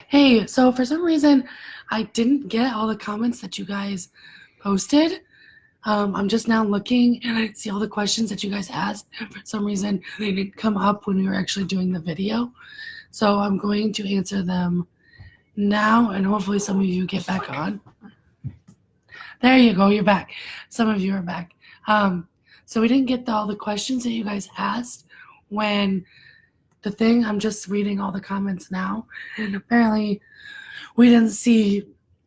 Hey, so for some reason, I didn't get all the comments that you guys posted. I'm just now looking and I see all the questions that you guys asked. And for some reason, they didn't come up when we were actually doing the video. So I'm going to answer them now, and hopefully some of you get back on. There you go, you're back. Some of you are back. So we didn't get all the questions that you guys asked when I'm just reading all the comments now, and apparently we didn't see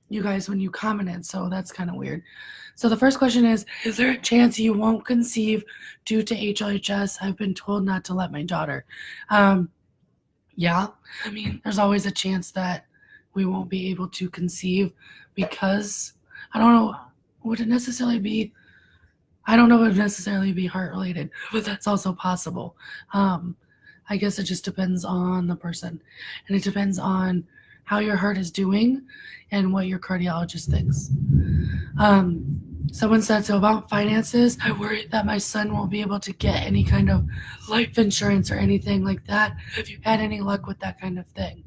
you guys when you commented, so that's kind of weird. So the first question is there a chance you won't conceive due to HLHS? I've been told not to let my daughter. Yeah, I mean, there's always a chance that we won't be able to conceive because I don't know, would it necessarily be, I don't know if it would necessarily be heart related, but that's also possible. I guess it just depends on the person, and it depends on how your heart is doing and what your cardiologist thinks. Someone said, so about finances, I worry that my son won't be able to get any kind of life insurance or anything like that. Have you had any luck with that kind of thing?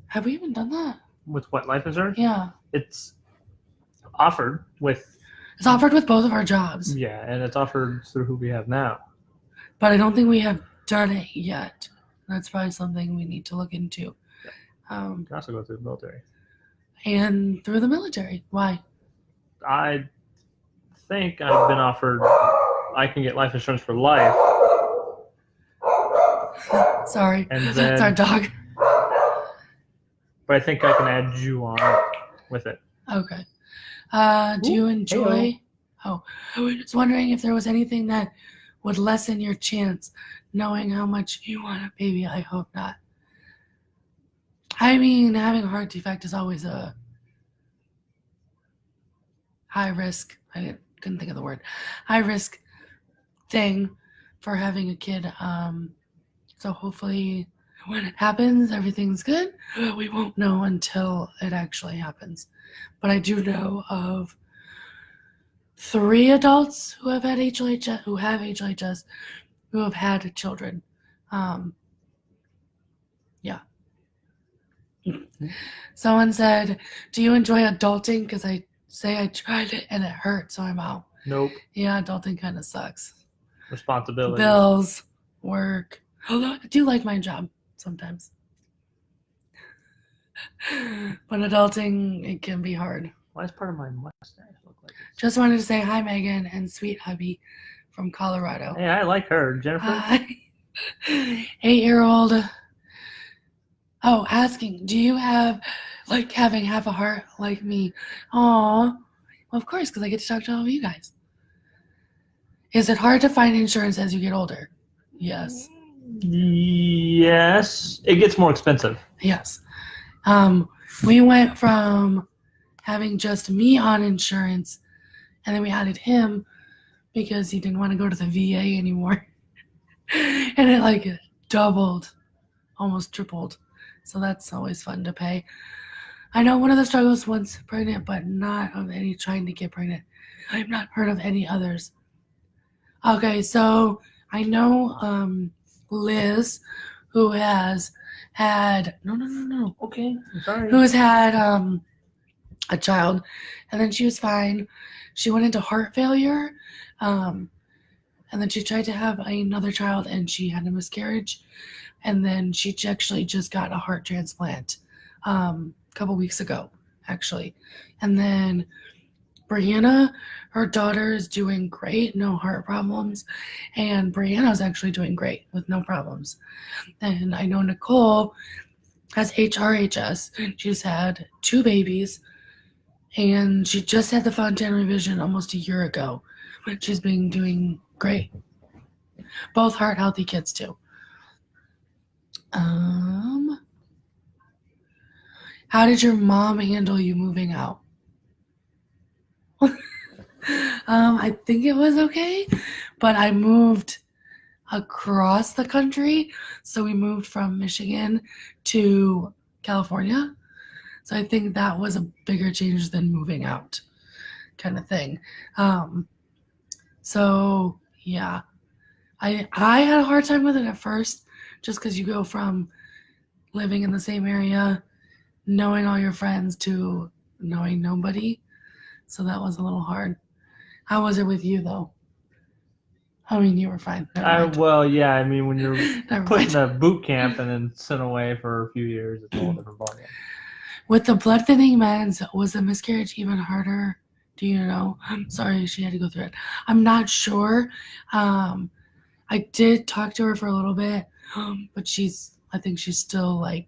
Have we even done that? With what, life insurance? Yeah. It's offered with... It's offered with both of our jobs. Yeah, and it's offered through who we have now. But I don't think we have done it yet. That's probably something we need to look into. You can also go through the military. And through the military. Why? I think I've been offered I can get life insurance for life. Sorry. And then, it's our dog. But I think I can add you on with it. Okay. Do you enjoy... Oh, I was wondering if there was anything that would lessen your chance knowing how much you want a baby. I hope not. I mean, having a heart defect is always a high risk, couldn't think of the word, high risk thing for having a kid. So hopefully when it happens, everything's good. We won't know until it actually happens. But I do know of 3 adults who have had HLHS, who have had children. Yeah. Someone said, do you enjoy adulting? Because I say I tried it and it hurt, so I'm out. Nope. Yeah, adulting kind of sucks. Responsibility. Bills, work. Although I do like my job sometimes. But adulting, it can be hard. Why does part of my mustache look like this? Just wanted to say hi, Megan, and sweet hubby from Colorado. Hey, I like her. Jennifer? Hi. 8-year-old. Oh, asking, do you have, like, having half a heart like me? Aw. Well, of course, because I get to talk to all of you guys. Is it hard to find insurance as you get older? Yes. Yes. It gets more expensive. Yes. We went from having just me on insurance, and then we added him because he didn't want to go to the VA anymore. And it like doubled, almost tripled. So that's always fun to pay. I know one of the struggles once pregnant, but not of any trying to get pregnant. I've not heard of any others. Okay, so I know Liz, who has had Okay, I'm sorry. who has had a child, and then she was fine. She went into heart failure, and then she tried to have another child, and she had a miscarriage, and then she actually just got a heart transplant a couple weeks ago, actually. And then Brianna, her daughter, is doing great, no heart problems, and Brianna's actually doing great with no problems. And I know Nicole has HLHS. She's had 2 babies, and she just had the Fontaine revision almost a year ago, but she's been doing great. Both heart healthy kids too. How did your mom handle you moving out? I think it was okay, but I moved across the country. So we moved from Michigan to California. So I think that was a bigger change than moving out kind of thing. So yeah, I had a hard time with it at first, just because you go from living in the same area, knowing all your friends to knowing nobody. So that was a little hard. How was it with you, though? I mean, you were fine. Never mind. Well, yeah. I mean, when you're Never put mind. in a boot camp and then sent away for a few years, it's a whole different ballgame. With the blood thinning meds, was the miscarriage even harder? Do you know? I'm sorry she had to go through it. I'm not sure. I did talk to her for a little bit, but I think she's still like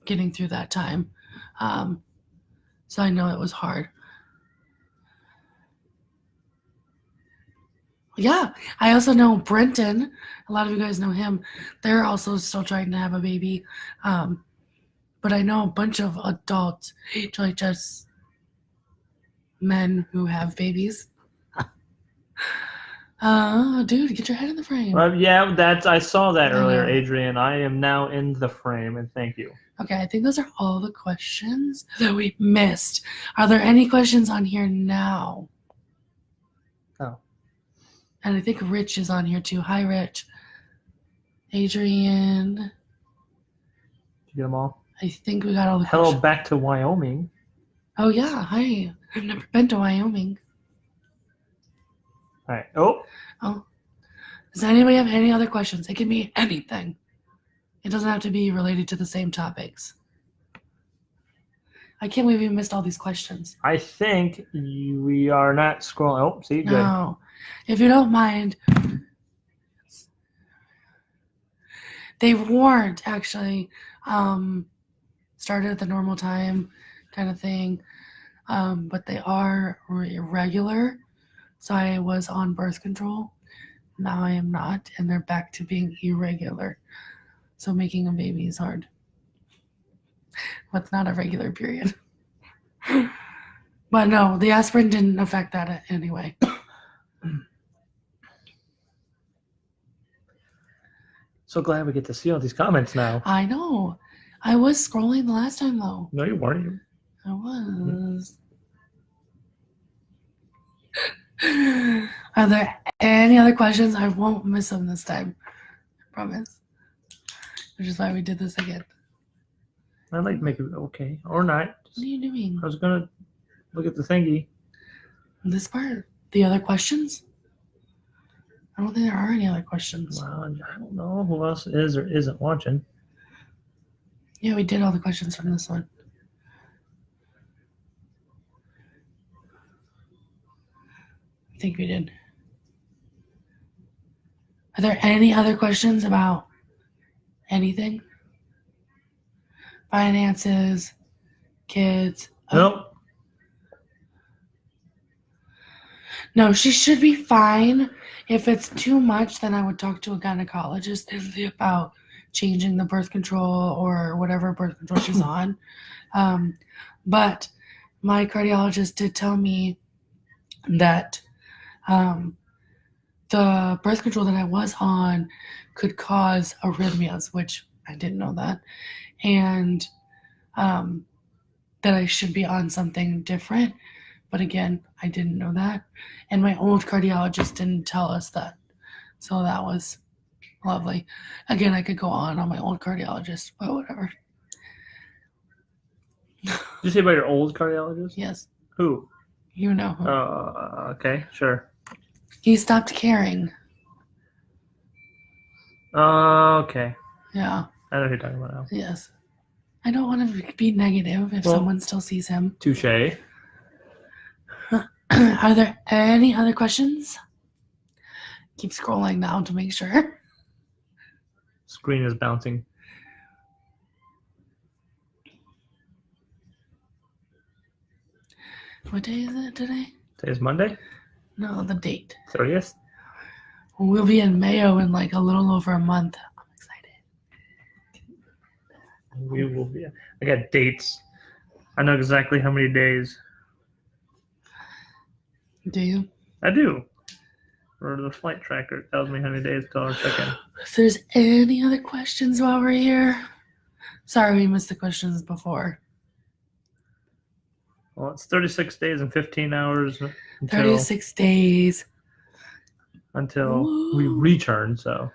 getting through that time. So I know it was hard. Yeah, I also know Brenton. A lot of you guys know him. They're also still trying to have a baby. But I know a bunch of adult HLHS men who have babies. Dude, get your head in the frame. Yeah, I saw that earlier, know. Adrian. I am now in the frame, and thank you. Okay, I think those are all the questions that we missed. Are there any questions on here now? Oh. And I think Rich is on here too. Hi, Rich. Adrian. Did you get them all? I think we got all the Hello, questions. back to Wyoming. Oh, yeah. Hi. I've never been to Wyoming. All right. Oh. Does anybody have any other questions? It can be anything. It doesn't have to be related to the same topics. I can't believe we missed all these questions. I think we are not scrolling. Oh, see, good. No. If you don't mind, they weren't actually started at the normal time kind of thing, but they are irregular. So I was on birth control. Now I am not, and they're back to being irregular. So making a baby is hard. But not a regular period. But no, the aspirin didn't affect that anyway. So glad we get to see all these comments now. I know. I was scrolling the last time, though. No, you weren't. I was. Are there any other questions? I won't miss them this time. I promise. Which is why we did this again. I'd like to make it okay. Or not. What are you doing? I was going to look at the thingy. This part? The other questions? I don't think there are any other questions. Well, I don't know who else is or isn't watching. Yeah, we did all the questions from this one. I think we did. Are there any other questions about anything? Finances, kids? Nope. No, she should be fine. If it's too much, then I would talk to a gynecologist about changing the birth control or whatever birth control she's on. But my cardiologist did tell me that the birth control that I was on could cause arrhythmias, which I didn't know that. And that I should be on something different. But again, I didn't know that. And my old cardiologist didn't tell us that. So that was lovely. Again, I could go on my old cardiologist, but whatever. Did you say about your old cardiologist? Yes. Who? You know him. Okay, sure. He stopped caring. Okay. Yeah. I know who you're talking about now. Yes. I don't want to be negative if someone still sees him. Touche. Are there any other questions? Keep scrolling now to make sure. Screen is bouncing. What day is it today? Today's Monday? No, the date. 30th? We'll be in Mayo in like a little over a month. I'm excited. We will be. I got dates. I know exactly how many days. Do you? I do. Or the flight tracker tells me how many days till our check-in. If there's any other questions while we're here. Sorry we missed the questions before. Well, it's 36 days and 15 hours 36 days. Until we return, so.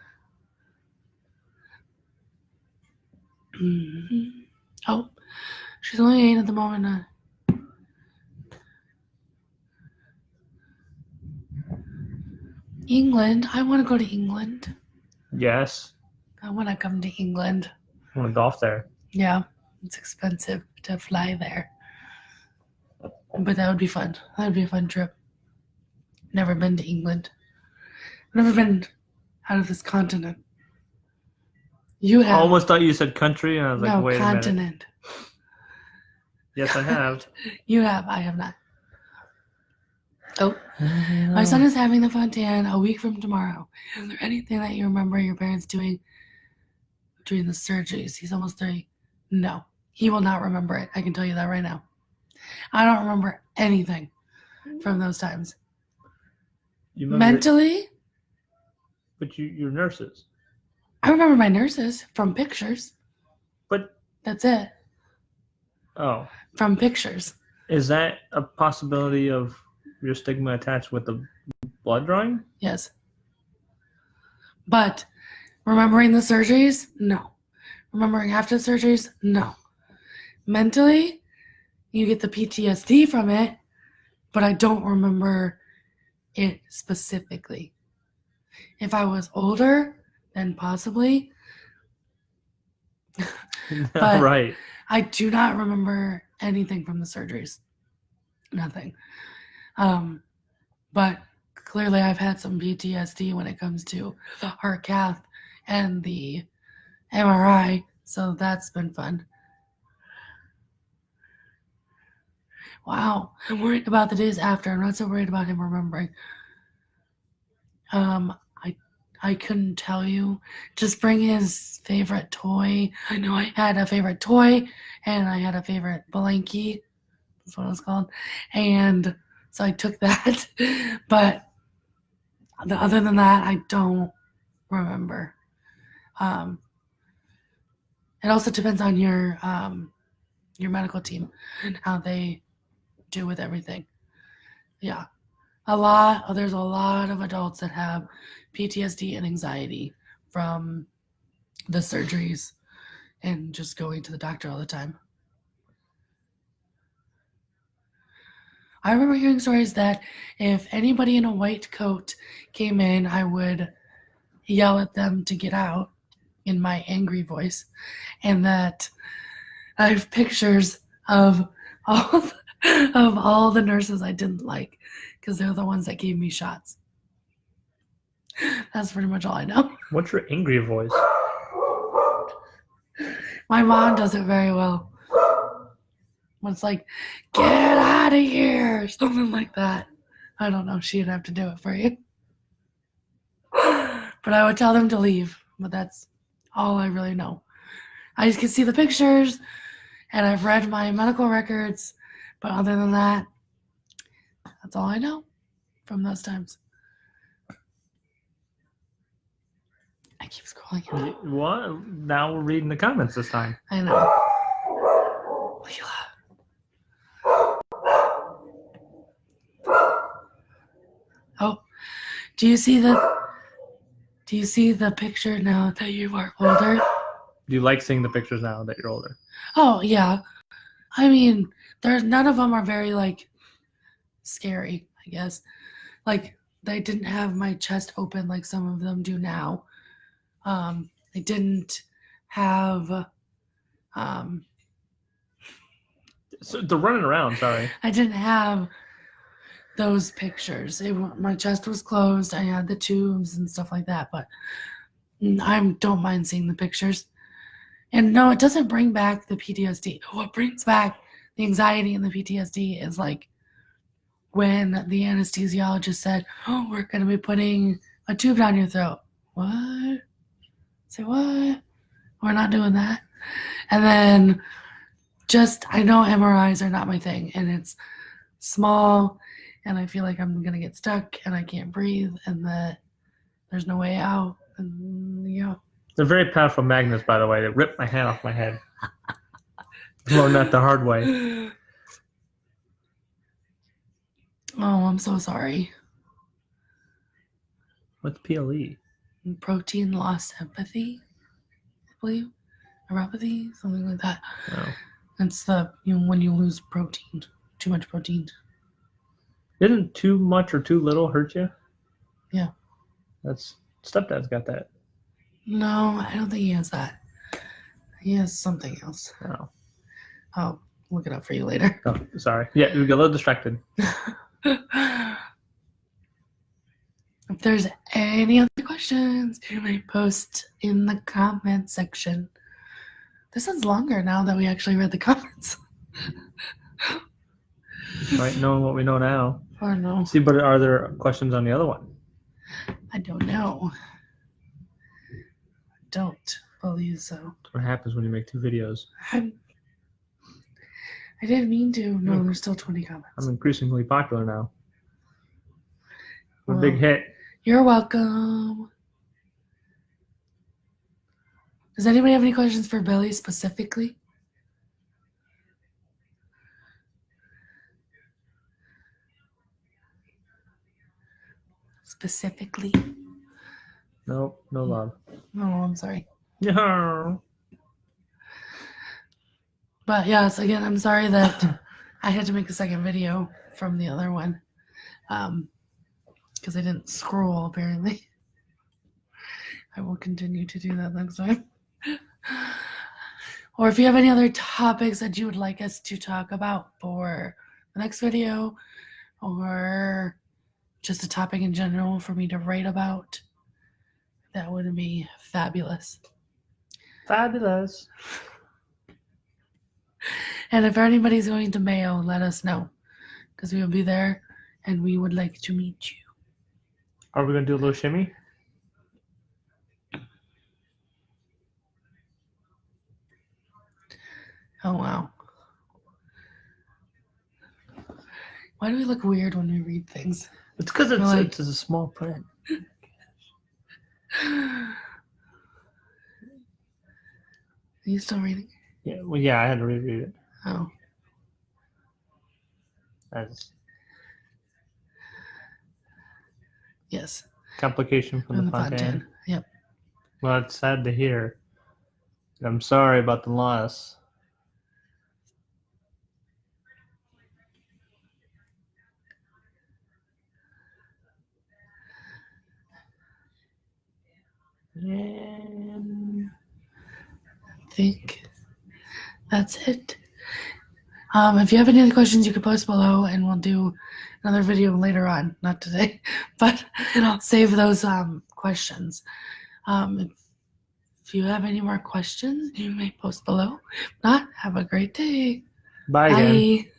Oh, she's only 8 at the moment. England. I want to go to England. Yes. I want to come to England. I want to golf there. Yeah, it's expensive to fly there. But that would be fun. That would be a fun trip. Never been to England. Never been out of this continent. You I have. almost thought you said country, and I was like, No, wait a minute. continent. Yes, I have. You have. I have not. Oh, my son is having the fontan a week from tomorrow. Is there anything that you remember your parents doing during the surgeries? He's almost 3. No, he will not remember it. I can tell you that right now. I don't remember anything from those times. You remember Mentally, but you're nurses. I remember my nurses from pictures. But That's it. oh, From pictures. is that a possibility of your stigma attached with the blood drawing? Yes. But remembering the surgeries? No. Remembering after the surgeries? No. Mentally, you get the PTSD from it, but I don't remember it specifically. If I was older, then possibly. But Right. I do not remember anything from the surgeries. Nothing. But clearly I've had some PTSD when it comes to the heart cath and the MRI, so that's been fun. Wow, I'm worried about the days after. I'm not so worried about him remembering. I couldn't tell you. Just bring his favorite toy. I know I had a favorite toy, and I had a favorite blankie. That's what it was called. And so I took that. But other than that, I don't remember. It also depends on your medical team and how they do with everything. Yeah. There's a lot of adults that have PTSD and anxiety from the surgeries and just going to the doctor all the time. I remember hearing stories that if anybody in a white coat came in, I would yell at them to get out in my angry voice, and that I have pictures of all the nurses I didn't like because they're the ones that gave me shots. That's pretty much all I know. What's your angry voice? My mom does it very well. When it's like, get out of here, something like that. I don't know. She'd have to do it for you. But I would tell them to leave. But that's all I really know. I just can see the pictures, and I've read my medical records. But other than that, that's all I know from those times. I keep scrolling. What? Now we're reading the comments this time. I know. Leela. Oh, do you see the picture now that you are older? Do you like seeing the pictures now that you're older? Oh, yeah. I mean, none of them are very, like, scary, I guess. Like, they didn't have my chest open like some of them do now. They didn't have, So they're running around, sorry. I didn't have those pictures. My chest was closed. I had the tubes and stuff like that, but I don't mind seeing the pictures. And no, it doesn't bring back the PTSD. What brings back the anxiety and the PTSD is like when the anesthesiologist said, "Oh, we're going to be putting a tube down your throat." What? Say what? We're not doing that. And then I know MRIs are not my thing, and it's small, and I feel like I'm going to get stuck, and I can't breathe, and that there's no way out. And yeah. They're very powerful magnets, by the way. They ripped my hand off my head. Learned that the hard way. Oh, I'm so sorry. What's PLE? Protein loss empathy, I believe. neuropathy, something like that. No. It's when you lose protein, too much protein. Isn't too much or too little hurt you? Yeah. That's stepdad's got that. No, I don't think he has that. He has something else. No. I'll look it up for you later. Oh, sorry. Yeah, we got a little distracted. If there's any other questions, you may post in the comment section. This one's longer now that we actually read the comments. Right, knowing what we know now. Or no, See, but are there questions on the other one? I don't know. I don't believe so. That's what happens when you make 2 videos. I didn't mean to. No, there's still 20 comments. I'm increasingly popular now. I'm a Well, big hit. You're welcome. Does anybody have any questions for Billy specifically? Specifically? Nope, no love. Oh, I'm sorry. No. But yes, again, I'm sorry that I had to make a second video from the other one. Because I didn't scroll, apparently. I will continue to do that next time. Or if you have any other topics that you would like us to talk about for the next video, or just a topic in general for me to write about, that would be fabulous. Fabulous. And if anybody's going to Mayo, let us know, because we will be there and we would like to meet you. Are we going to do a little shimmy? Oh, wow. Why do we look weird when we read things? It's because it's, Like- it's a small print. Are you still reading? Yeah, well, yeah, I had to reread it. Oh. That's Yes. complication from On the the Fontaine. Fontaine. Yep. Well, it's sad to hear. I'm sorry about the loss. And I think that's it. If you have any other questions, you can post below and we'll do another video later on. Not today, but I'll save those questions. If you have any more questions, you may post below. If not, have a great day. bye again. Bye.